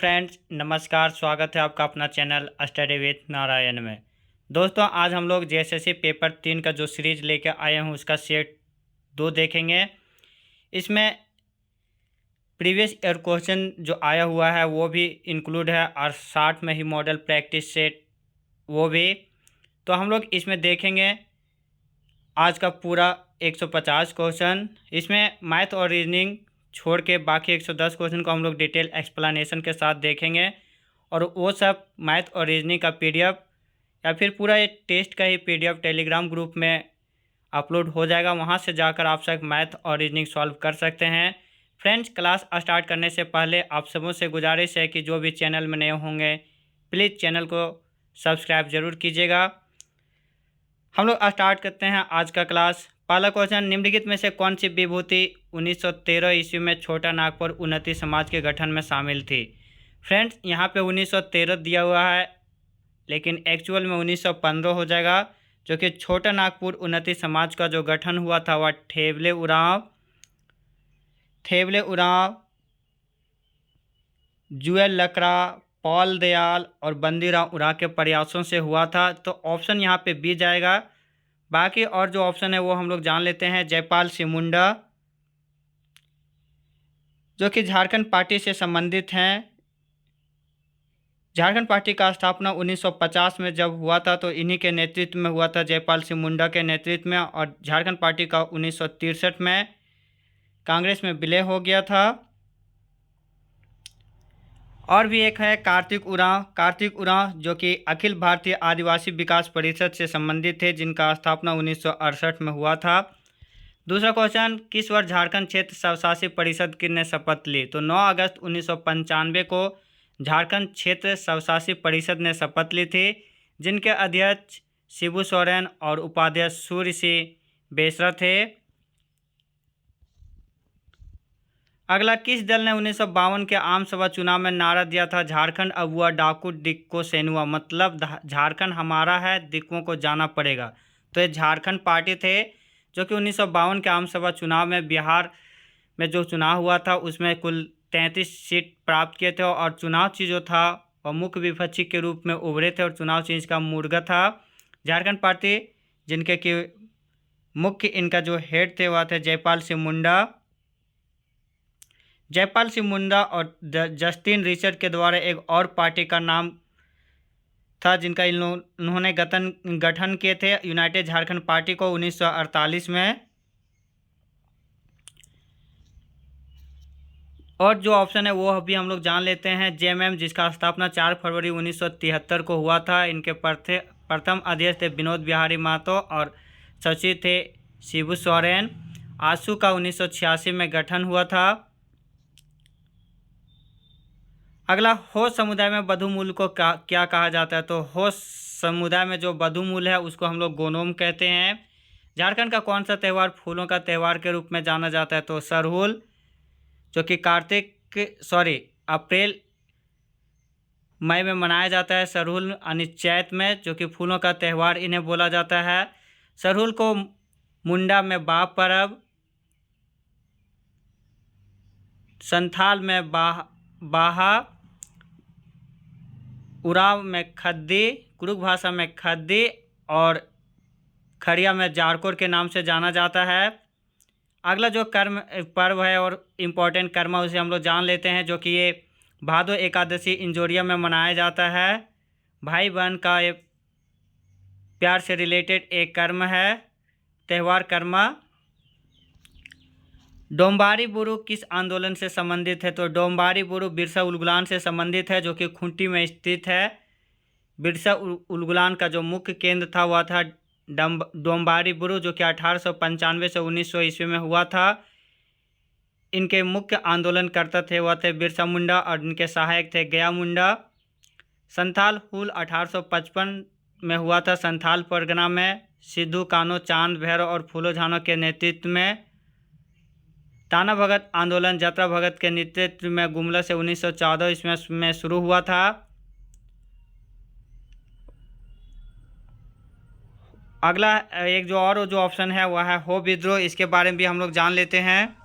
Friends, नमस्कार। स्वागत है आपका अपना चैनल स्टडी विथ नारायण में। दोस्तों, आज हम लोग जेएसएससी पेपर 3 का जो सीरीज लेके आए हैं उसका सेट 2 देखेंगे। इसमें प्रीवियस ईयर क्वेश्चन जो आया हुआ है वो भी इंक्लूड है और साथ में ही मॉडल प्रैक्टिस सेट वो भी। तो हम लोग इसमें देखेंगे आज का पूरा 150 क्वेश्चन। इसमें मैथ और रीजनिंग छोड़ के बाकी 110 क्वेश्चन को हम लोग डिटेल एक्सप्लेनेशन के साथ देखेंगे। और वो सब मैथ और रीजनिंग का पीडीएफ या फिर पूरा ये टेस्ट का ही पीडीएफ टेलीग्राम ग्रुप में अपलोड हो जाएगा। वहाँ से जाकर आप सब मैथ और रीजनिंग सॉल्व कर सकते हैं। फ्रेंड्स, क्लास स्टार्ट करने से पहले आप सबों से गुजारिश है कि जो भी चैनल में नए होंगे प्लीज़ चैनल को सब्सक्राइब ज़रूर कीजिएगा। हम लोग स्टार्ट करते हैं आज का क्लास। पहला क्वेश्चन, निम्नलिखित में से कौन सी विभूति 1913 ईस्वी में छोटा नागपुर उन्नति समाज के गठन में शामिल थी? फ्रेंड्स, यहाँ पे 1913 दिया हुआ है लेकिन एक्चुअल में 1915 हो जाएगा, जो कि छोटा नागपुर उन्नति समाज का जो गठन हुआ था वह ठेवले उरांव, जुएल लकड़ा, पॉल दयाल और बंदीराव उरांव के प्रयासों से हुआ था। तो ऑप्शन यहाँ पे बी जाएगा। बाकी और जो ऑप्शन है वो हम लोग जान लेते हैं। जयपाल सिंह मुंडा, जो कि झारखंड पार्टी से संबंधित हैं। झारखंड पार्टी का स्थापना 1950 में जब हुआ था तो इन्हीं के नेतृत्व में हुआ था, जयपाल सिंह मुंडा के नेतृत्व में। और झारखंड पार्टी का 1963 में कांग्रेस में विलय हो गया था। और भी एक है कार्तिक उरांव, जो कि अखिल भारतीय आदिवासी विकास परिषद से संबंधित थे, जिनका स्थापना 1968 में हुआ था। दूसरा क्वेश्चन, किस वर्ष झारखंड क्षेत्र स्वशासी परिषद की ने शपथ ली? तो 9 अगस्त 1995 को झारखंड क्षेत्र स्वशासी परिषद ने शपथ ली थी, जिनके अध्यक्ष शिबू सोरेन और उपाध्यक्ष सूर्य सिंह बेसरा थे। अगला, किस दल ने 1952 के आम सभा चुनाव में नारा दिया था, झारखंड अबुआ डाकू डिक्को सेनुआ, मतलब झारखंड हमारा है, डिक्कों को जाना पड़ेगा। तो ये झारखंड पार्टी थे, जो कि 1952 के आम सभा चुनाव में बिहार में जो चुनाव हुआ था उसमें कुल 33 सीट प्राप्त किए थे। और चुनाव चीज़ जो था वह मुख्य विपक्षी के रूप में उभरे थे और चुनाव चीज़ का मुर्गा था झारखंड पार्टी, जिनके कि मुख्य इनका जो हेड थे वह थे जयपाल सिंह मुंडा और जस्टिन रिचर्ड के द्वारा एक और पार्टी का नाम था जिनका इन्होंने गठन किए थे, यूनाइटेड झारखंड पार्टी को 1948 में। और जो ऑप्शन है वो अभी हम लोग जान लेते हैं। जेएमएम, जिसका स्थापना 4 फरवरी 1973 को हुआ था। इनके प्रथम अध्यक्ष थे विनोद बिहारी महतो और सचिव थे शिबू सोरेन। आसू का 1986 में गठन हुआ था। अगला, हो समुदाय में बधुमूल को क्या कहा जाता है? तो हो समुदाय में जो बधुमूल है उसको हम लोग गोनोम कहते हैं। झारखंड का कौन सा त्यौहार फूलों का त्यौहार के रूप में जाना जाता है? तो सरहुल, जो कि अप्रैल मई में मनाया जाता है। सरहुल यानी चैत में, जो कि फूलों का त्यौहार इन्हें बोला जाता है। सरहुल को मुंडा में बाह परब, संथाल में बाहा, उराव में खद्दी, कुरुक भाषा में खद्दी और खड़िया में जारकोर के नाम से जाना जाता है। अगला जो कर्म पर्व है और इम्पोर्टेंट कर्म उसे हम लोग जान लेते हैं, जो कि ये भादो एकादशी इंजोरिया में मनाया जाता है। भाई बहन का ये प्यार से रिलेटेड एक कर्म है, त्यौहार कर्म। डोम्बारी बुरु किस आंदोलन से संबंधित है? तो डोम्बारी बुरु बिरसा उलगुलान से संबंधित है, जो कि खूंटी में स्थित है। बिरसा उलगुलान का जो मुख्य केंद्र था वह था डोम्बारी बुरु, जो कि 1895 से 1900 ईस्वी में हुआ था। इनके मुख्य आंदोलनकर्ता थे वह थे बिरसा मुंडा और इनके सहायक थे गया मुंडा। संथाल हुल 1855 में हुआ था संथाल परगना में, सिद्धू कान्हो, चांद भैरव और फूलो झानो के नेतृत्व में। ताना भगत आंदोलन जतरा भगत के नेतृत्व में गुमला से 1914 ईस्वी में शुरू हुआ था। अगला एक जो ऑप्शन है वह है हो विद्रोह। इसके बारे में भी हम लोग जान लेते हैं।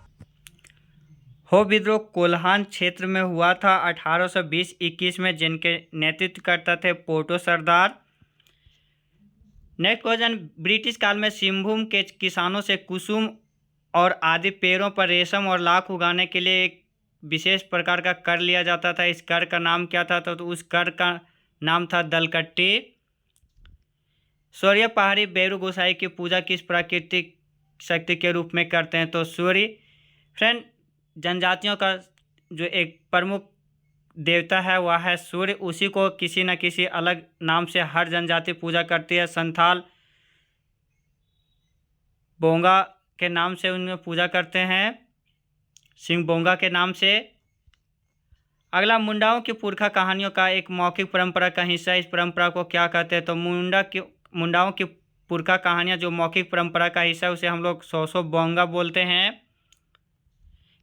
हो विद्रोह कोल्हान क्षेत्र में हुआ था 1820-21 में, जिनके नेतृत्व करता थे पोटो सरदार। नेक्स्ट क्वेश्चन, ब्रिटिश काल में सिंहभूम के किसानों से कुसुम और आदि पेड़ों पर रेशम और लाख उगाने के लिए एक विशेष प्रकार का कर लिया जाता था। इस कर का नाम क्या था? तो उस कर का नाम था दलकट्टी। सूर्य पहाड़ी बेरू गोसाई की पूजा किस प्राकृतिक शक्ति के रूप में करते हैं? तो सूर्य। फ्रेंड, जनजातियों का जो एक प्रमुख देवता है वह है सूर्य। उसी को किसी न किसी अलग नाम से हर जनजाति पूजा करती है। संथाल बोंगा के नाम से उनमें पूजा करते हैं, सिंह बोंगा के नाम से। अगला, मुंडाओं की पुरखा कहानियों का एक मौखिक परंपरा का हिस्सा, इस परंपरा को क्या कहते हैं? तो मुंडाओं की पुरखा कहानियाँ जो मौखिक परंपरा का हिस्सा है उसे हम लोग सौ बोंगा बोलते हैं।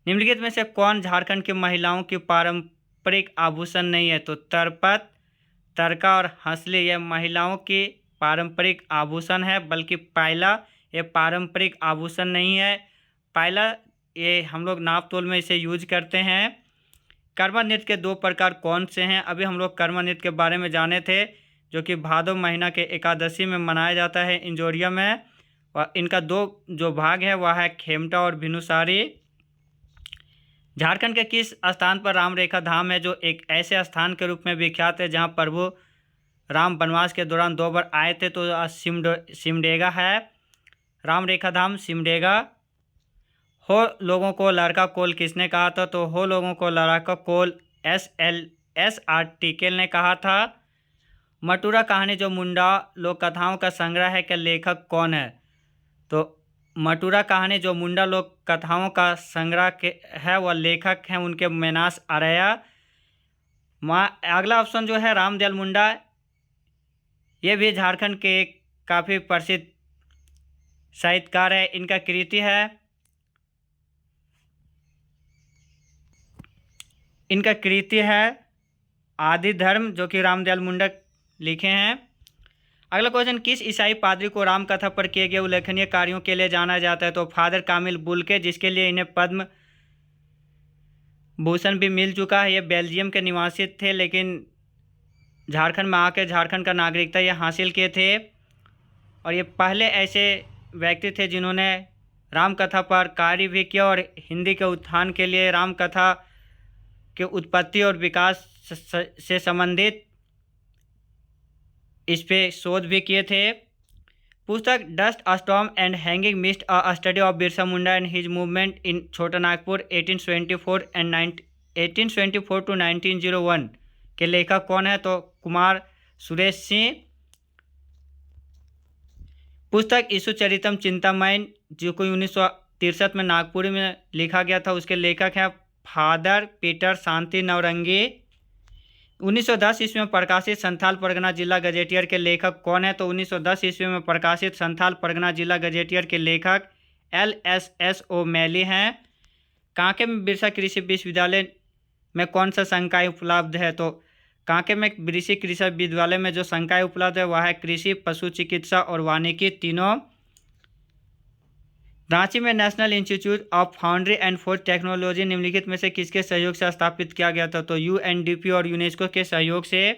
निम्नलिखित में से कौन झारखंड की महिलाओं की पारंपरिक आभूषण नहीं है? तो तरपत, तरका और हंसली ये महिलाओं की पारंपरिक आभूषण है, बल्कि पायला ये पारंपरिक आभूषण नहीं है। पायला ये हम लोग नाप तोल में इसे यूज करते हैं। कर्मा नृत्य के दो प्रकार कौन से हैं? अभी हम लोग कर्मा नृत्य के बारे में जाने थे, जो कि भादो महीना के एकादशी में मनाया जाता है इंजोरिया में। और इनका दो जो भाग है वह है खेमटा और भिनुसारी। झारखंड के किस स्थान पर राम रेखा धाम है, जो एक ऐसे स्थान के रूप में विख्यात है जहां प्रभु राम वनवास के दौरान 2 बार आए थे? तो सिमडेगा है राम रेखा धाम, सिमडेगा। हो लोगों को लड़का कोल किसने कहा था? तो हो लोगों को लड़का कोल SR टिकेल ने कहा था। मटूरा कहानी जो मुंडा लोक कथाओं का संग्रह है के लेखक कौन है? तो मटूरा कहानी जो मुंडा लोक कथाओं का संग्रह के है वह लेखक हैं उनके मेनास आर्या। अगला ऑप्शन जो है रामदयाल मुंडा, ये भी झारखंड के एक काफ़ी प्रसिद्ध साहित्यकार है। इनका कृति है आदि धर्म, जो कि रामदयाल मुंडा लिखे हैं। अगला क्वेश्चन, किस ईसाई पादरी को रामकथा पर किए गए उल्लेखनीय कार्यों के लिए जाना जाता है? तो फादर कामिल बुल्के, जिसके लिए इन्हें पद्म भूषण भी मिल चुका है। ये बेल्जियम के निवासी थे, लेकिन झारखंड में आकर झारखंड का नागरिकता ये हासिल किए थे। और ये पहले ऐसे व्यक्ति थे जिन्होंने रामकथा पर कार्य भी किया और हिंदी के उत्थान के लिए रामकथा के उत्पत्ति और विकास से संबंधित इस पे शोध भी किए थे। पुस्तक dust storm and hanging mist a study of Birsa Munda and his movement in छोटा नागपुर 1824 to 1901 के लेखक कौन है? तो कुमार सुरेश सिंह। पुस्तक ईशु चरितम चिंतामणि, जो कि 1963 में नागपुर में लिखा गया था, उसके लेखक हैं फादर पीटर शांति नवरंगी। 1910 ईस्वी में प्रकाशित संथाल परगना जिला गजेटियर के लेखक कौन है? तो 1910 ईस्वी में प्रकाशित संथाल परगना जिला गजेटियर के लेखक LSS ओमैली हैं। कांके में बिरसा कृषि विश्वविद्यालय में कौन सा संकाय उपलब्ध है? तो कांके में कृषि विश्वविद्यालय में जो संकाय उपलब्ध है वह है कृषि, पशु चिकित्सा और वानिकी तीनों। रांची में national institute of foundry and forge technology निम्नलिखित में से किसके सहयोग से स्थापित किया गया था? तो UNDP और यूनेस्को के सहयोग से।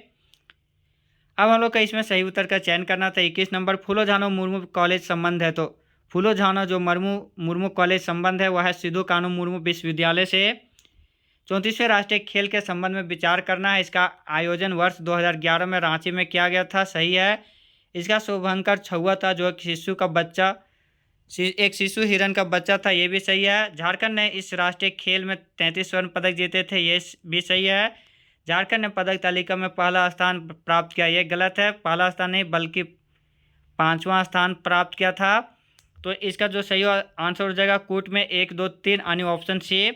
अब हम लोग का इसमें सही उत्तर का चयन करना था। 21 नंबर, फूलो झानो मुर्मू कॉलेज संबंध है। तो फूलो झानो जो मुर्मू कॉलेज संबंध है वह है सिद्धू कानू मुर्मू विश्वविद्यालय से। 34वें राष्ट्रीय खेल के संबंध में विचार करना है। इसका आयोजन वर्ष 2011 में रांची में किया गया था। सही है। इसका शुभंकर छुआ था, जो एक शिशु हिरन का बच्चा था, ये भी सही है। झारखंड ने इस राष्ट्रीय खेल में 33 स्वर्ण पदक जीते थे, ये भी सही है। झारखंड ने पदक तालिका में पहला स्थान प्राप्त किया, ये गलत है। पहला स्थान नहीं बल्कि 5वां स्थान प्राप्त किया था। तो इसका जो सही आंसर हो जाएगा कूट में 1, 2, 3 यानी ऑप्शन सी।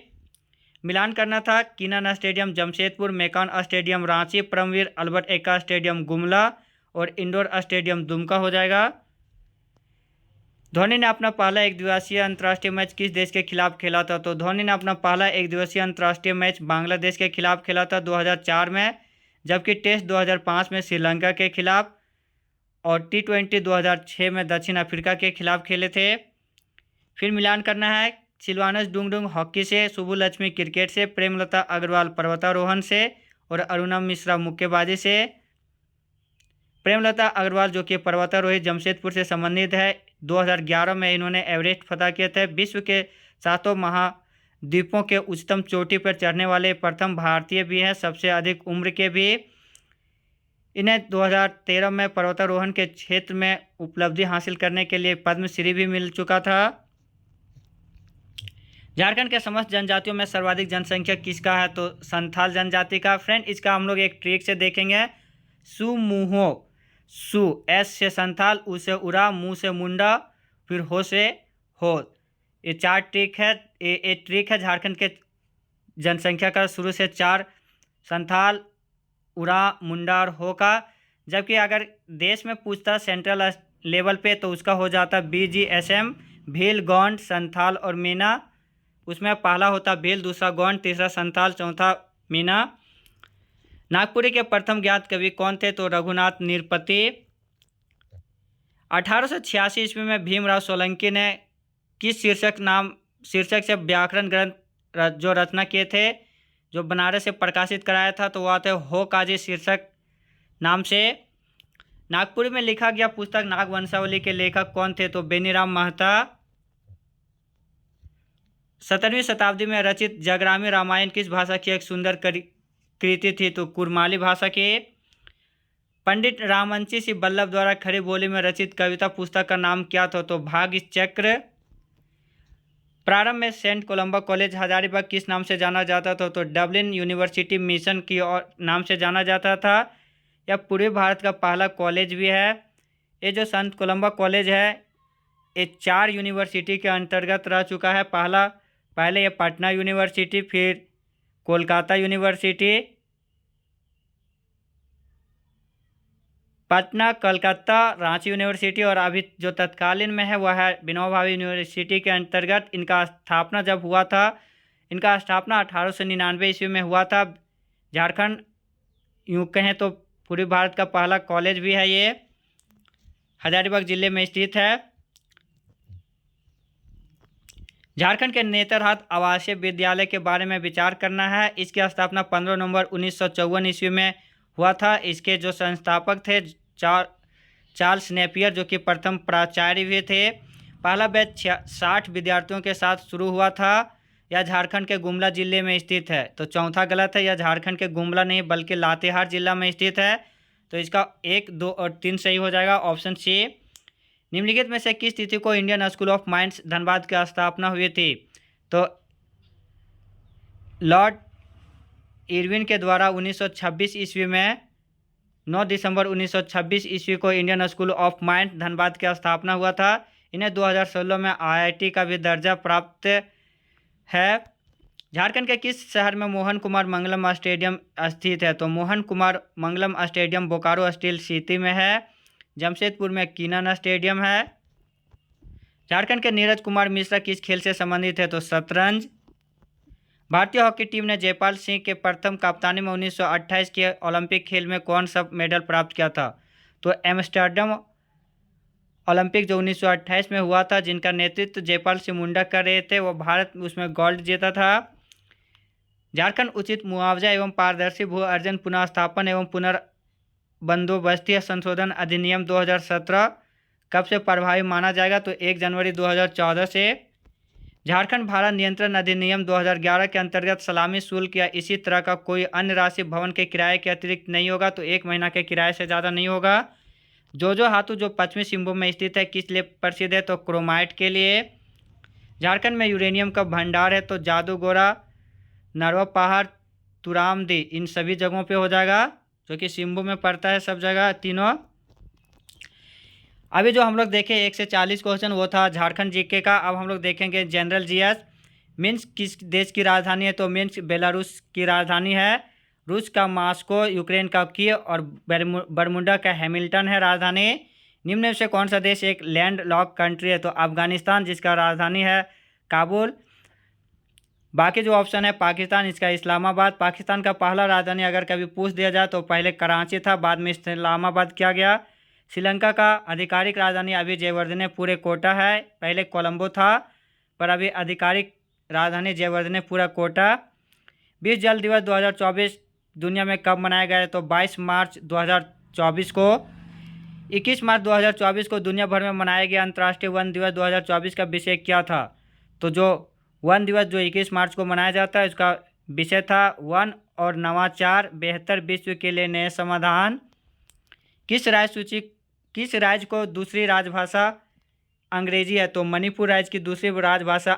मिलान करना था Keenan stadium Jamshedpur, Mecon stadium Ranchi, Paramvir Albert Ekka stadium Gumla और इंडोर स्टेडियम दुमका हो जाएगा। धोनी ने अपना पहला एक दिवसीय अंतर्राष्ट्रीय मैच किस देश के खिलाफ खेला था? तो धोनी ने अपना पहला एक दिवसीय अंतर्राष्ट्रीय मैच बांग्लादेश के खिलाफ खेला था 2004 में, जबकि टेस्ट 2005 में श्रीलंका के खिलाफ और T20 2006 में दक्षिण अफ्रीका के खिलाफ खेले थे। फिर मिलान करना है सिलवानस डुंगडुंग हॉकी से, सुबुलक्ष्मी क्रिकेट से, प्रेमलता अग्रवाल पर्वतारोहण से और अरुणम मिश्रा मुक्केबाजी से। प्रेमलता अग्रवाल जो कि पर्वतारोही जमशेदपुर से संबंधित है, 2011 में इन्होंने एवरेस्ट फतह किए थे। विश्व के 7 महाद्वीपों के उच्चतम चोटी पर चढ़ने वाले प्रथम भारतीय भी हैं, सबसे अधिक उम्र के भी। इन्हें 2013 में पर्वतारोहण के क्षेत्र में उपलब्धि हासिल करने के लिए पद्मश्री भी मिल चुका था। झारखंड के समस्त जनजातियों में सर्वाधिक जनसंख्या किसका है? तो संथाल जनजाति का। फ्रेंड, इसका हम लोग एक ट्रिक से देखेंगे। सुमुहो, सु एस से संथाल, उ से उरा, मु से मुंडा, फिर हो से हो। ये 4 ट्रिक है। ये ट्रिक है झारखंड के जनसंख्या का, शुरू से 4 संथाल, उरा, मुंडा और हो का। जबकि अगर देश में पूछता सेंट्रल लेवल पे तो उसका हो जाता BGSM, भील, गौंड, संथाल और मीना। उसमें पहला होता भील, दूसरा गौंड, तीसरा संथाल, चौथा मीना। नागपुरी के प्रथम ज्ञात कवि कौन थे? तो रघुनाथ निरपति। 1886 ईस्वी में भीमराव सोलंकी ने किस शीर्षक से व्याकरण ग्रंथ जो रचना किए थे, जो बनारस से प्रकाशित कराया था? तो वह थे हो काजी शीर्षक नाम से। नागपुरी में लिखा गया पुस्तक नागवंशावली के लेखक कौन थे? तो बेनीराम महता। 17वीं शताब्दी में रचित जगरामी रामायण किस भाषा की एक सुंदर कृति थी? तो कुरमाली भाषा की। पंडित रामवंशी सिंह बल्लभ द्वारा खड़ी बोली में रचित कविता पुस्तक का नाम क्या था? तो भाग्य चक्र। प्रारंभ में सेंट कोलंबा कॉलेज हजारीबाग किस नाम से जाना जाता था? तो डबलिन यूनिवर्सिटी मिशन की नाम से जाना जाता था। यह पूर्वी भारत का पहला कॉलेज भी है। ये जो संत कोलंबा कॉलेज है, ये 4 यूनिवर्सिटी के अंतर्गत रह चुका है। पहले ये पटना यूनिवर्सिटी, फिर कोलकाता यूनिवर्सिटी, पटना, कलकत्ता, रांची यूनिवर्सिटी और अभी जो तत्कालीन में है वह है विनोबा भावे यूनिवर्सिटी के अंतर्गत। इनका स्थापना जब हुआ था, इनका स्थापना 1899 ईस्वी में हुआ था। झारखंड यूँ कहें तो पूर्वी भारत का पहला कॉलेज भी है। ये हजारीबाग जिले में स्थित है। झारखंड के नेतरहाट आवासीय विद्यालय के बारे में विचार करना है। इसकी स्थापना 15 नवंबर 1954 ईस्वी में हुआ था। इसके जो संस्थापक थे चार्ल्स नेपियर, जो कि प्रथम प्राचार्य भी थे। पहला बैच 60 विद्यार्थियों के साथ शुरू हुआ था। यह झारखंड के गुमला जिले में स्थित है। तो चौथा गलत है, यह झारखंड के गुमला नहीं बल्कि लातेहार जिला में स्थित है। तो इसका 1, 2 और 3 सही हो जाएगा, ऑप्शन सी। निम्नलिखित में से किस तिथि को Indian school of mines Dhanbad की स्थापना हुई थी? तो लॉर्ड इरविन के द्वारा 1926 ईस्वी में 9 दिसंबर 1926 ईस्वी को Indian school of mines Dhanbad की स्थापना हुआ था। इन्हें 2016 में IIT का भी दर्जा प्राप्त है। झारखंड के किस शहर में मोहन कुमार मंगलम स्टेडियम स्थित है? तो Mohan Kumar Mangalam stadium Bokaro steel city में है। जमशेदपुर में कीनन स्टेडियम है। झारखंड के नीरज कुमार मिश्रा किस खेल से संबंधित है? तो शतरंज। भारतीय हॉकी टीम ने जयपाल सिंह के प्रथम कप्तानी में 1928 के ओलंपिक खेल में कौन सा मेडल प्राप्त किया था? तो एम्स्टर्डम ओलंपिक जो 1928 में हुआ था, जिनका नेतृत्व जयपाल सिंह मुंडा कर रहे थे, वो भारत उसमें गोल्ड जीता था। झारखंड उचित मुआवजा एवं पारदर्शी भू अर्जन पुनर्स्थापन एवं पुनर्बंदोबस्ती संशोधन अधिनियम 2017 कब से प्रभावी माना जाएगा? तो 1 जनवरी 2014 से। झारखंड भाड़ा नियंत्रण अधिनियम 2011 के अंतर्गत सलामी शुल्क या इसी तरह का कोई अन्य राशि भवन के किराए के अतिरिक्त नहीं होगा। तो 1 महीना के किराए से ज़्यादा नहीं होगा। जो हाथू जो पश्चिमी सिंहभूम में स्थित है किस लिए प्रसिद्ध है? तो क्रोमाइट के लिए। झारखंड में यूरेनियम का भंडार है? तो जादूगोरा, नरवा पहाड़, तुरामदी, इन सभी जगहों पे हो जाएगा, जो कि सिंहभूम में पड़ता है सब जगह तीनों। अभी जो हम लोग देखें 1 से 40 क्वेश्चन वो था झारखंड जीके का। अब हम लोग देखेंगे जनरल जीएस। मिन्स्क किस देश की राजधानी है? तो मिन्स्क बेलारूस की राजधानी है। रूस का मास्को, यूक्रेन का कीव और बरमुडा का हैमिल्टन है राजधानी। निम्न में से कौन सा देश एक लैंड लॉक कंट्री है? तो अफगानिस्तान, जिसका राजधानी है काबुल। बाकी जो ऑप्शन है पाकिस्तान, इसका इस्लामाबाद। पाकिस्तान का पहला राजधानी अगर कभी पूछ दिया जाए तो पहले कराची था, बाद में इस्लामाबाद किया गया। श्रीलंका का आधिकारिक राजधानी अभी जयवर्धने पूरे कोटा है, पहले कोलंबो था। पर अभी आधिकारिक राजधानी जयवर्धन पूरा कोटा। विश्व जल दिवस 2024 दुनिया में कब मनाया गया है? तो 22 मार्च 2024 को। 21 मार्च 2024 को दुनिया भर में मनाया गया अंतर्राष्ट्रीय वन दिवस 2024 का विषय क्या था? तो जो वन दिवस जो 21 मार्च को मनाया जाता है उसका विषय था वन और नवाचार, बेहतर विश्व के लिए नए समाधान। किस राज्य को दूसरी राजभाषा अंग्रेजी है? तो मणिपुर राज्य की दूसरी राजभाषा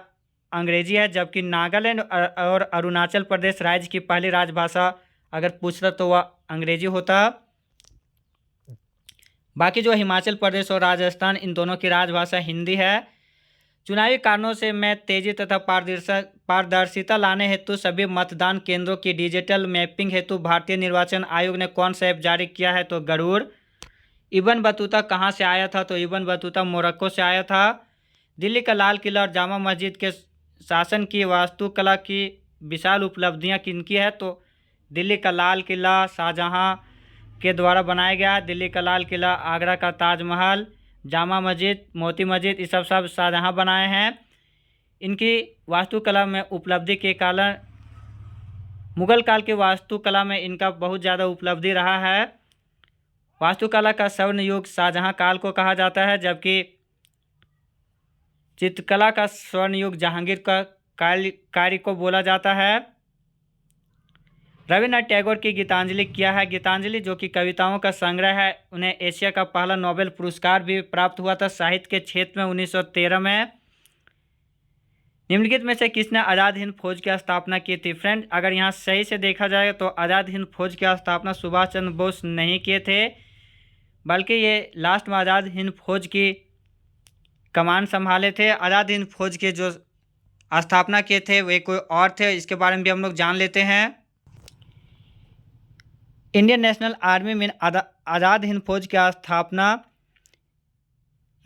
अंग्रेजी है, जबकि नागालैंड और अरुणाचल प्रदेश राज्य की पहली राजभाषा अगर पूछता तो वह अंग्रेजी होता। बाकी जो हिमाचल प्रदेश और राजस्थान इन दोनों की राजभाषा हिंदी है। चुनावी कारणों से में तेजी तथा पारदर्शिता लाने हेतु सभी मतदान केंद्रों की डिजिटल मैपिंग हेतु भारतीय निर्वाचन आयोग ने कौन सा ऐप जारी किया है? तो गरुड़। इब्न बतूता कहाँ से आया था? तो इब्न बतूता मोरक्को से आया था। दिल्ली का लाल किला और जामा मस्जिद के शासन की वास्तुकला की विशाल उपलब्धियां किनकी है? तो दिल्ली का लाल किला शाहजहां के द्वारा बनाया गया। दिल्ली का लाल किला, आगरा का ताजमहल, जामा मस्जिद, मोती मस्जिद, ये सब शाहजहां बनाए हैं। इनकी वास्तुकला में उपलब्धि के कारण मुगल काल की वास्तुकला में इनका बहुत ज़्यादा उपलब्धि रहा है। वास्तुकला का स्वर्ण युग शाहजहां काल को कहा जाता है, जबकि चित्रकला का स्वर्ण युग जहांगीर का कार्य को बोला जाता है। रविन्द्रनाथ टैगोर की गीतांजलि क्या है? गीतांजलि जो कि कविताओं का संग्रह है, उन्हें एशिया का पहला नोबेल पुरस्कार भी प्राप्त हुआ था साहित्य के क्षेत्र में 1913 में। निम्नलिखित में से किसने आज़ाद हिंद फौज की स्थापना की थी? फ्रेंड, अगर यहाँ सही से देखा जाए तो आज़ाद हिंद फौज की स्थापना सुभाष चंद्र बोस नहीं किए थे, बल्कि ये लास्ट में आज़ाद हिंद फौज की कमान संभाले थे। आज़ाद हिंद फौज के जो स्थापना किए थे वे कोई और थे, इसके बारे में भी हम लोग जान लेते हैं। इंडियन नेशनल आर्मी में आज़ाद हिंद फौज की स्थापना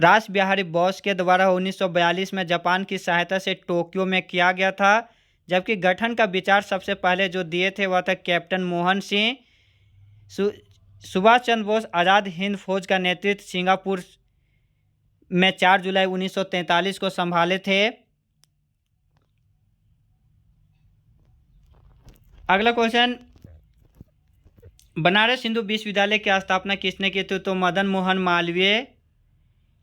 रास बिहारी बोस के द्वारा 1942 में जापान की सहायता से टोक्यो में किया गया था, जबकि गठन का विचार सबसे पहले जो दिए थे वह था कैप्टन मोहन सिंह। सुभाष चंद्र बोस आज़ाद हिंद फौज का नेतृत्व सिंगापुर में 4 जुलाई 1943 को संभाले थे। अगला क्वेश्चन, बनारस हिंदू विश्वविद्यालय की स्थापना किसने की थी? तो मदन मोहन मालवीय।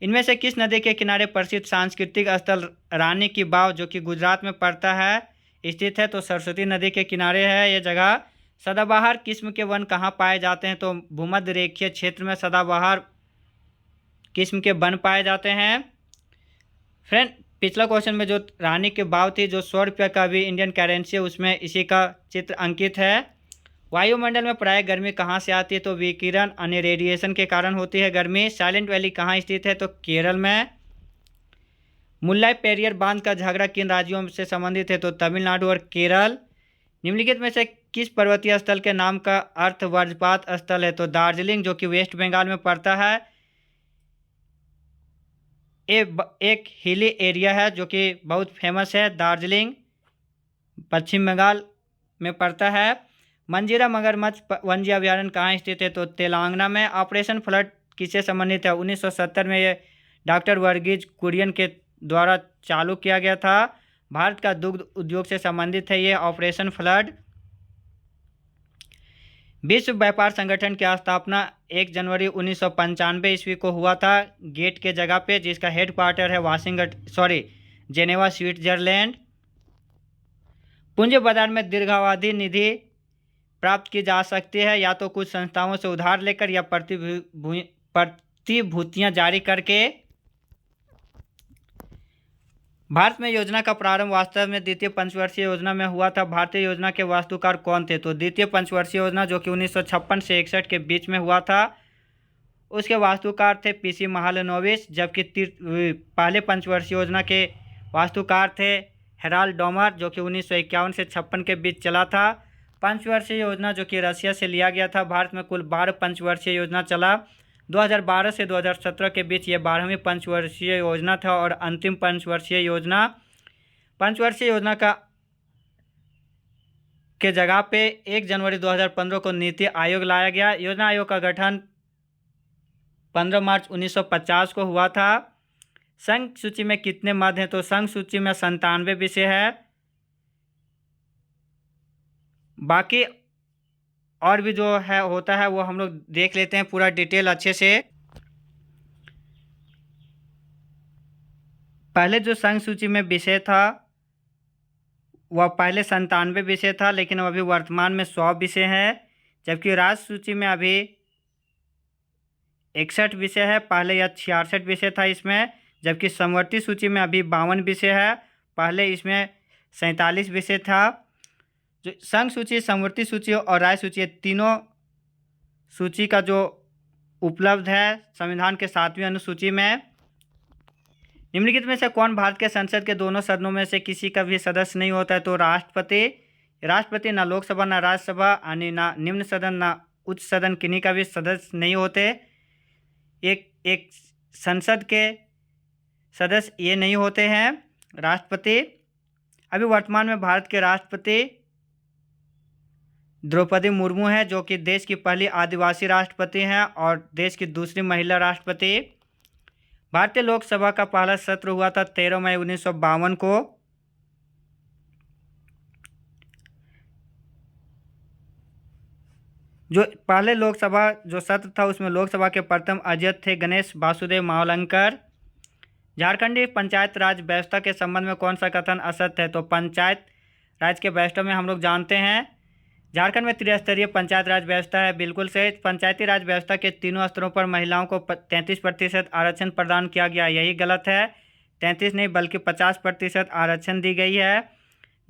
इनमें से किस नदी के किनारे प्रसिद्ध सांस्कृतिक स्थल रानी की बाव जो कि गुजरात में पड़ता है स्थित है? तो सरस्वती नदी के किनारे है ये जगह। सदाबहार किस्म के वन कहाँ पाए जाते हैं? तो भूमध्य रेखीय क्षेत्र में सदाबहार किस्म के वन पाए जाते हैं। फ्रेंड, पिछला क्वेश्चन में जो रानी की बाव थी, जो 100 रुपये का भी इंडियन करेंसी है, उसमें इसी का चित्र अंकित है। वायुमंडल में प्राय गर्मी कहाँ से आती है? तो विकिरण यानी रेडिएशन के कारण होती है गर्मी। साइलेंट वैली कहाँ स्थित है? तो केरल में। मुल्लाई पेरियर बांध का झगड़ा किन राज्यों से संबंधित है? तो तमिलनाडु और केरल। निम्नलिखित में से किस पर्वतीय स्थल के नाम का अर्थ वज्रपात स्थल है? तो दार्जिलिंग जो कि वेस्ट बंगाल में पड़ता है। एक हिली एरिया है जो कि बहुत फेमस है, दार्जिलिंग पश्चिम बंगाल में पड़ता है। मंजीरा मगरमच्छ वन्यजीव अभयारण्य कहाँ स्थित है? तो तेलंगाना में। ऑपरेशन फ्लड किससे संबंधित है? 1970 में ये डॉक्टर वर्गीज कुरियन के द्वारा चालू किया गया था। भारत का दुग्ध उद्योग से संबंधित है ये ऑपरेशन फ्लड। विश्व व्यापार संगठन की स्थापना 1 जनवरी 1995 ईस्वी को हुआ था गेट के जगह पे, जिसका हेडक्वार्टर है जेनेवा स्विट्जरलैंड। पूंजी बाजार में दीर्घावधि निधि प्राप्त की जा सकती है या तो कुछ संस्थाओं से उधार लेकर या प्रतिभूतियां जारी करके। भारत में योजना का प्रारंभ वास्तव में द्वितीय पंचवर्षीय योजना में हुआ था। भारतीय योजना के वास्तुकार कौन थे? तो द्वितीय पंचवर्षीय योजना जो कि 1956 से 61 के बीच में हुआ था, उसके वास्तुकार थे पीसी महालनोबिस, जबकि पहले पंचवर्षीय योजना के वास्तुकार थे हेराल्ड डोमर जो कि 1951 से 56 के बीच चला था। पंचवर्षीय योजना जो कि रशिया से लिया गया था। भारत में कुल 12 पंचवर्षीय योजना चला। 2012 से 2017 के बीच ये 12वीं पंचवर्षीय योजना था और अंतिम पंचवर्षीय योजना का के जगह पे 1 जनवरी 2015 को नीति आयोग लाया गया। योजना आयोग का गठन 15 मार्च 1950 को हुआ था। संघ सूची में कितने मद हैं? तो संघ सूची में 97 विषय है। बाकी और भी जो है होता है वो हम लोग देख लेते हैं पूरा डिटेल अच्छे से। पहले जो संघ सूची में विषय था वह पहले 97 विषय था, लेकिन अभी वर्तमान में 100 विषय है। जबकि राज्य सूची में अभी 61 विषय है, पहले यह 66 विषय था इसमें। जबकि समवर्ती सूची में अभी 52 विषय है, पहले इसमें 47 विषय था। जो संघ सूची, समवर्ती सूची और राज्य सूची, तीनों सूची का जो उपलब्ध है संविधान के 7वीं अनुसूची में। निम्नलिखित में से कौन भारत के संसद के दोनों सदनों में से किसी का भी सदस्य नहीं होता है? तो राष्ट्रपति ना लोकसभा ना राज्यसभा यानी ना निम्न सदन ना उच्च सदन किन्हीं का भी सदस्य नहीं होते। एक संसद के सदस्य ये नहीं होते हैं राष्ट्रपति। अभी वर्तमान में भारत के राष्ट्रपति द्रौपदी मुर्मू है, जो कि देश की पहली आदिवासी राष्ट्रपति हैं और देश की दूसरी महिला राष्ट्रपति। भारतीय लोकसभा का पहला सत्र हुआ था 13 मई 1952 को। जो पहले लोकसभा जो सत्र था उसमें लोकसभा के प्रथम अध्यक्ष थे गणेश वासुदेव मावलंकर। झारखंडी पंचायत राज व्यवस्था के संबंध में कौन सा कथन असत्य है? तो पंचायत राज के व्यवस्था में हम लोग जानते हैं झारखंड में त्रिस्तरीय पंचायत राज व्यवस्था है, बिल्कुल सही। पंचायती राज व्यवस्था के तीनों स्तरों पर महिलाओं को 33% आरक्षण प्रदान किया गया, यही गलत है। 33 नहीं बल्कि 50% आरक्षण दी गई है।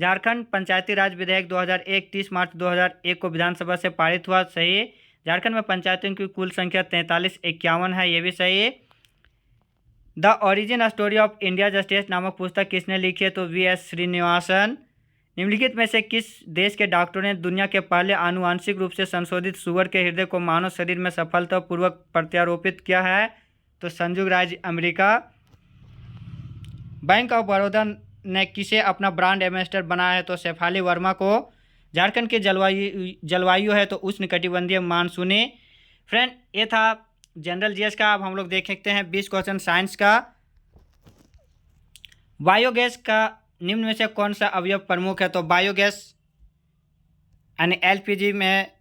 झारखंड पंचायती राज विधेयक 2001 30 मार्च 2001 को विधानसभा से पारित हुआ, सही। झारखंड में पंचायतों की कुल संख्या 4351 है, ये भी सही। The origin story of India justice नामक पुस्तक किसने लिखी है? तो वी.एस. श्रीनिवासन। निम्नलिखित में से किस देश के डॉक्टरों ने दुनिया के पहले आनुवंशिक रूप से संशोधित सुअर के हृदय को मानव शरीर में सफलतापूर्वक प्रत्यारोपित किया है? तो संयुक्त राज्य अमेरिका। बैंक ऑफ बड़ौदा ने किसे अपना ब्रांड एम्बेसडर बनाया है? तो शेफाली वर्मा को। झारखंड की जलवायु है तो उष्णकटिबंधीय मानसूनी। फ्रेंड, ये था जनरल जीएस का। अब हम लोग देख सकते हैं 20 क्वेश्चन साइंस का। बायोगैस का निम्न में से कौन सा अवयव प्रमुख है? तो बायोगैस यानी एलपीजी में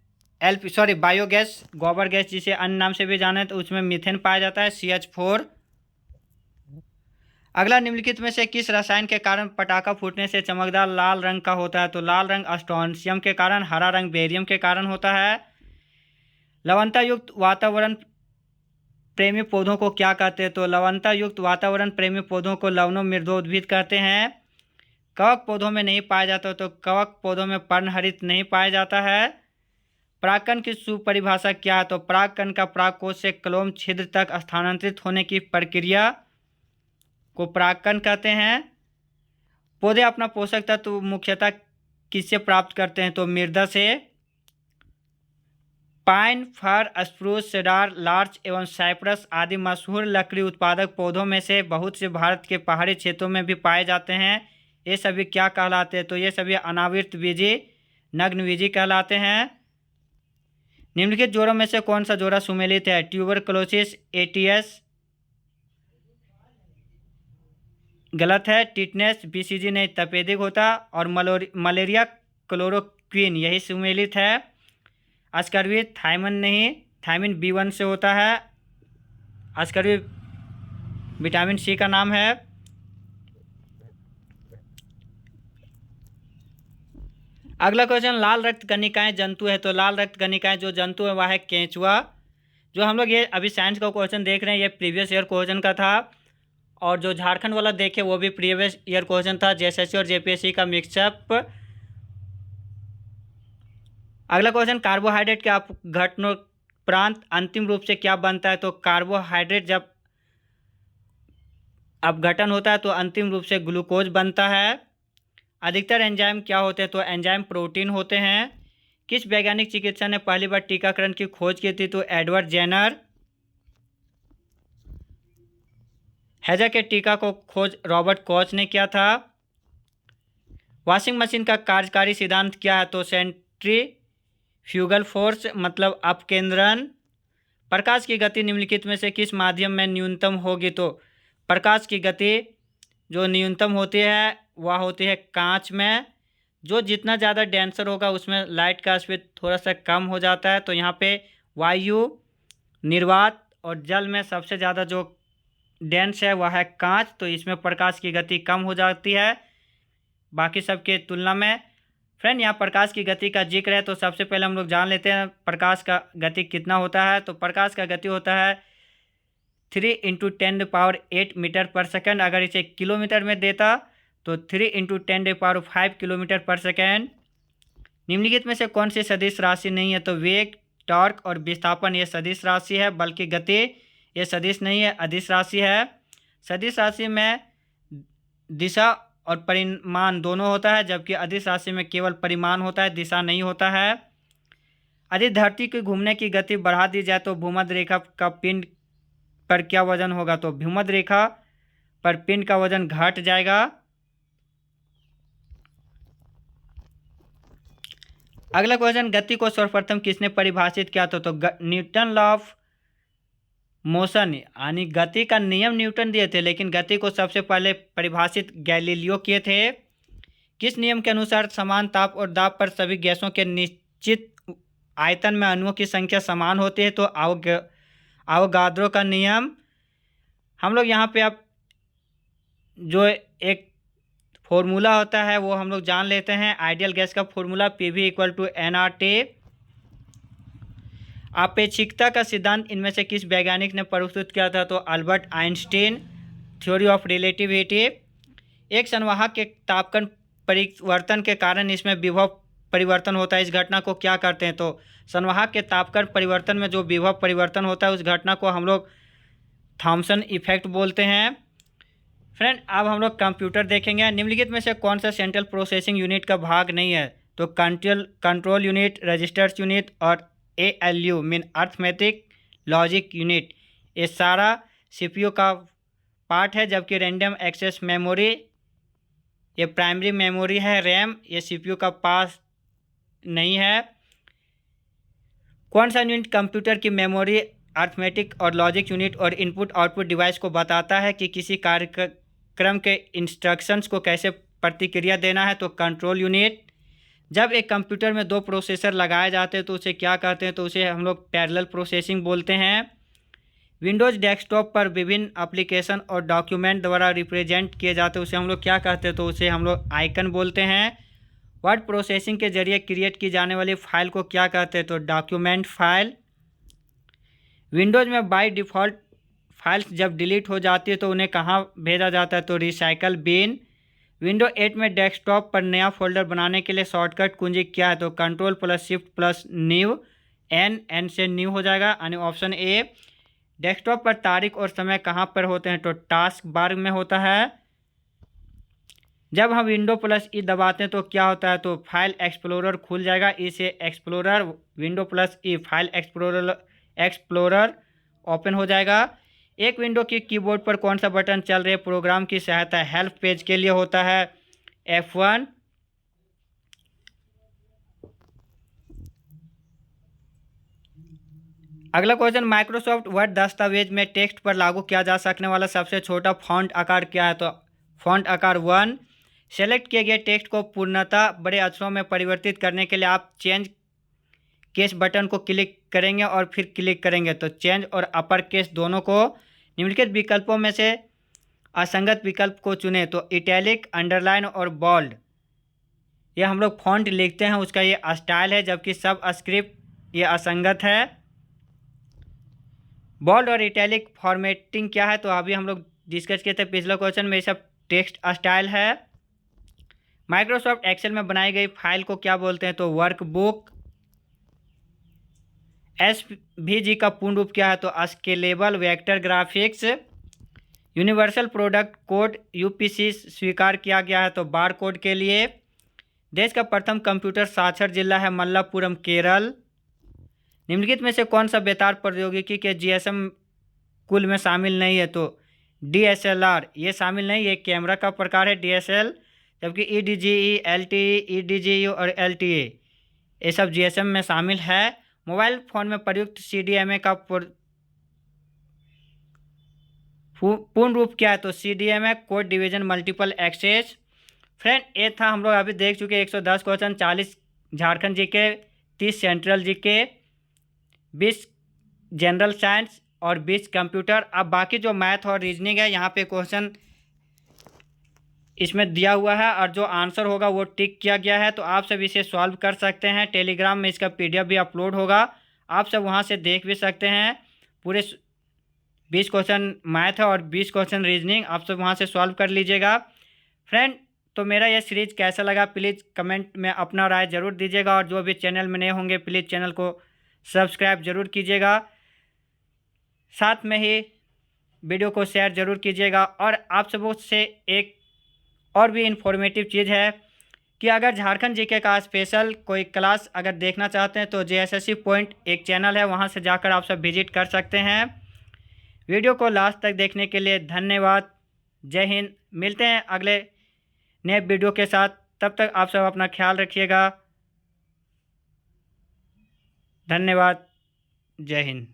बायोगैस, गोबर गैस जिसे अन्य नाम से भी जाना है, तो उसमें मीथेन पाया जाता है, CH4। अगला, निम्नलिखित में से किस रसायन के कारण पटाखा फूटने से चमकदार लाल रंग का होता है? तो लाल रंग स्ट्रोंशियम के कारण, हरा रंग बेरियम के कारण होता है। लवणता युक्त वातावरण प्रेमी पौधों को क्या कहते हैं? तो लवणता युक्त वातावरण प्रेमी पौधों को लवणों मृदोद्भिद कहते हैं। कवक पौधों में नहीं पाया जाता, तो कवक पौधों में पर्णहरित नहीं पाया जाता है। परागकण की सुपरिभाषा क्या है? तो परागकण का परागकोश से क्लोम छिद्र तक स्थानांतरित होने की प्रक्रिया को परागकण कहते हैं। पौधे अपना पोषक तत्व मुख्यतः किससे प्राप्त करते हैं? तो मृदा से। पाइन, फर, स्प्रूस, सेडार, लार्च एवं साइप्रस आदि मशहूर लकड़ी उत्पादक पौधों में से बहुत से भारत के पहाड़ी क्षेत्रों में भी पाए जाते हैं। ये सभी क्या कहलाते हैं? तो ये सभी अनावृतबीजी, नग्नबीजी कहलाते हैं। निम्नलिखित जोड़ों में से कौन सा जोड़ा सुमेलित है? ट्यूबरकुलोसिस, एटीएस गलत है। टिटनेस, BCG नहीं, तपेदिक होता। और मलेरिया क्लोरोक्विन, यही सुमेलित है। अस्कर्वी, थायमिन नहीं, थायमिन B1 से होता है। अस्कर्वी विटामिन C का नाम है। अगला क्वेश्चन, लाल रक्त कणिकाएं जंतु है, तो लाल रक्त कणिकाएं जो जंतु है वह है केंचुआ। जो हम लोग ये अभी साइंस का क्वेश्चन देख रहे हैं ये प्रीवियस ईयर क्वेश्चन का था, और जो झारखंड वाला देखे वो भी प्रीवियस ईयर क्वेश्चन था, JSSC और JPSC का मिक्सअप। अगला क्वेश्चन, कार्बोहाइड्रेट के अपघटनोपरांत अंतिम रूप से क्या बनता है? तो कार्बोहाइड्रेट जब अपघटन होता है तो अंतिम रूप से ग्लूकोज बनता है। अधिकतर एंजाइम क्या होते हैं? तो एंजाइम प्रोटीन होते हैं। किस वैज्ञानिक चिकित्सक ने पहली बार टीकाकरण की खोज की थी? तो एडवर्ड जेनर। हैजा के टीका को खोज रॉबर्ट कॉच ने किया था। वॉशिंग मशीन का कार्यकारी सिद्धांत क्या है? तो सेंट्रीफ्यूगल फोर्स मतलब अपकेंद्रण। प्रकाश की गति निम्नलिखित में से किस माध्यम में न्यूनतम होगी? तो प्रकाश की गति जो न्यूनतम होती है वह होती है कांच में। जो जितना ज़्यादा डेंसर होगा उसमें लाइट का स्पीड थोड़ा सा कम हो जाता है। तो यहाँ पे वायु, निर्वात और जल में सबसे ज़्यादा जो डेंस है वह है कांच, तो इसमें प्रकाश की गति कम हो जाती है बाकी सबके तुलना में। फ्रेंड, यहाँ प्रकाश की गति का जिक्र है तो सबसे पहले हम लोग जान लेते हैं प्रकाश का गति कितना होता है। तो प्रकाश का गति होता है 3 × 10⁸ मीटर पर सेकेंड। अगर इसे किलोमीटर में देता तो 3 × 10⁵ किलोमीटर पर सेकेंड। निम्नलिखित में से कौन सी सदिश राशि नहीं है? तो वेग, टॉर्क और विस्थापन ये सदिश राशि है, बल्कि गति ये सदिश नहीं है, अदिश राशि है। सदिश राशि में दिशा और परिमाण दोनों होता है, जबकि अदिश राशि में केवल परिमाण होता है, दिशा नहीं होता है। यदि धरती की घूमने की गति बढ़ा दी जाए तो भूमध्य रेखा का पिंड पर क्या वजन होगा? तो भूमध्य रेखा पर पिंड का वजन घट जाएगा। अगला क्वेश्चन, गति को सर्वप्रथम किसने परिभाषित किया था? तो न्यूटन लॉ ऑफ मोशन यानी गति का नियम न्यूटन दिए थे, लेकिन गति को सबसे पहले परिभाषित गैलीलियो किए थे। किस नियम के अनुसार समान ताप और दाब पर सभी गैसों के निश्चित आयतन में अणुओं की संख्या समान होती है? तो अवोगाद्रो का नियम। हम लोग यहाँ पे अब जो एक फॉर्मूला होता है वो हम लोग जान लेते हैं। आइडियल गैस का फॉर्मूला PV = nRT। अपेक्षिकता का सिद्धांत इनमें से किस वैज्ञानिक ने प्रस्तुत किया था? तो Albert Einstein. Theory of relativity. एक संवाहक के तापमान परिवर्तन के कारण इसमें विभव परिवर्तन होता है, इस घटना को क्या करते हैं? तो संवाहक के तापमान परिवर्तन में जो विभव परिवर्तन होता है उस घटना को हम लोग थॉमसन इफेक्ट बोलते हैं। फ्रेंड, अब हम लोग कंप्यूटर देखेंगे। निम्नलिखित में से कौन सा सेंट्रल प्रोसेसिंग यूनिट का भाग नहीं है? तो कंट्रोल यूनिट, रजिस्टर्स यूनिट और ALU mean arithmetic logic unit, ये सारा CPU का पार्ट है, जबकि रैंडम एक्सेस मेमोरी ये प्राइमरी मेमोरी है, रैम, ये CPU का पास नहीं है। कौन सा यूनिट कंप्यूटर की मेमोरी, अर्थमेटिक और लॉजिक यूनिट और इनपुट आउटपुट डिवाइस को बताता है कि किसी कार्यक्रम के इंस्ट्रक्शंस को कैसे प्रतिक्रिया देना है? तो कंट्रोल यूनिट। जब एक कंप्यूटर में दो प्रोसेसर लगाए जाते हैं तो उसे क्या कहते हैं? तो उसे हम लोग पैरेलल प्रोसेसिंग बोलते हैं। विंडोज़ डेस्कटॉप पर विभिन्न एप्लीकेशन और डॉक्यूमेंट द्वारा रिप्रेजेंट किए जाते हैं, उसे हम लोग क्या कहते हैं? तो उसे हम लोग आइकन बोलते हैं। वर्ड प्रोसेसिंग के जरिए क्रिएट की जाने वाली फाइल को क्या कहते हैं? तो डॉक्यूमेंट फाइल। विंडोज़ में बाय डिफ़ॉल्ट फाइल्स जब डिलीट हो जाती है तो उन्हें कहाँ भेजा जाता है? तो रिसाइकल बिन। विंडो 8 में डेस्कटॉप पर नया फोल्डर बनाने के लिए शॉर्टकट कुंजी क्या है? तो Ctrl+Shift+New। एन से न्यू हो जाएगा यानी ऑप्शन ए। डेस्कटॉप पर तारीख और समय कहाँ पर होते हैं? तो टास्क बार में होता है। जब हम Windows+E दबाते हैं तो क्या होता है? तो फाइल एक्सप्लोरर खुल जाएगा, इसे explorer Windows+E file explorer open हो जाएगा। एक विंडो की कीबोर्ड पर कौन सा बटन चल रहे प्रोग्राम की सहायता हेल्प पेज के लिए होता है? F1। अगला क्वेश्चन, माइक्रोसॉफ्ट वर्ड दस्तावेज में टेक्स्ट पर लागू किया जा सकने वाला सबसे छोटा फॉन्ट आकार क्या है? तो फॉन्ट आकार 1। सेलेक्ट किए गए टेक्स्ट को पूर्णतः बड़े अक्षरों में परिवर्तित करने के लिए आप चेंज केस बटन को क्लिक करेंगे और फिर क्लिक करेंगे तो चेंज और अपर केस दोनों को। निम्नलिखित विकल्पों में से असंगत विकल्प को चुनें। तो इटैलिक, अंडरलाइन और बोल्ड, ये हम लोग फॉन्ट लिखते हैं उसका ये स्टाइल है, जबकि सब स्क्रिप्ट ये असंगत है। बोल्ड और इटैलिक फॉर्मेटिंग क्या है? तो अभी हम लोग डिस्कस किए थे पिछले क्वेश्चन में, ये सब टेक्स्ट स्टाइल है। माइक्रोसॉफ्ट एक्सेल में बनाई गई फाइल को क्या बोलते हैं? तो वर्कबुक। SVG का पूर्ण रूप क्या है? तो scalable vector graphics. Universal product code UPC स्वीकार किया गया है तो बार कोड के लिए। देश का प्रथम कंप्यूटर साक्षर जिला है मल्लापुरम, केरल। निम्नलिखित में से कौन सा बेतार प्रौद्योगिकी के GSM कुल में शामिल नहीं है? तो DSLR ये शामिल नहीं, ये कैमरा का प्रकार है DSL, जबकि EDGE, LTE, EDGU और LTA ये सब GSM में शामिल है। मोबाइल फ़ोन में प्रयुक्त CDMA का पूर्ण रूप क्या है, तो CDM है, code division multiple access. Friend ये था, हम लोग अभी देख चुके 110 question, 40 Jharkhand GK, 30 central GK, 20 general science और 20 कंप्यूटर। अब बाकी जो मैथ और रीजनिंग है यहाँ पे क्वेश्चन इसमें दिया हुआ है और जो आंसर होगा वो टिक किया गया है, तो आप सब इसे सॉल्व कर सकते हैं। टेलीग्राम में इसका PDF भी अपलोड होगा, आप सब वहाँ से देख भी सकते हैं। पूरे 20 क्वेश्चन मैथ है और 20 क्वेश्चन रीजनिंग, आप सब वहाँ से सॉल्व कर लीजिएगा। फ्रेंड तो मेरा यह सीरीज़ कैसा लगा प्लीज़ कमेंट में अपना राय ज़रूर दीजिएगा, और जो भी चैनल में नए होंगे प्लीज़ चैनल को सब्सक्राइब ज़रूर कीजिएगा, साथ में ही वीडियो को शेयर ज़रूर कीजिएगा। और आप सबों से एक और भी इन्फॉर्मेटिव चीज़ है कि अगर झारखंड जीके का स्पेशल कोई क्लास अगर देखना चाहते हैं तो JSSC पॉइंट एक चैनल है, वहां से जाकर आप सब विजिट कर सकते हैं। वीडियो को लास्ट तक देखने के लिए धन्यवाद। जय हिंद। मिलते हैं अगले नए वीडियो के साथ, तब तक आप सब अपना ख्याल रखिएगा। धन्यवाद। जय हिंद।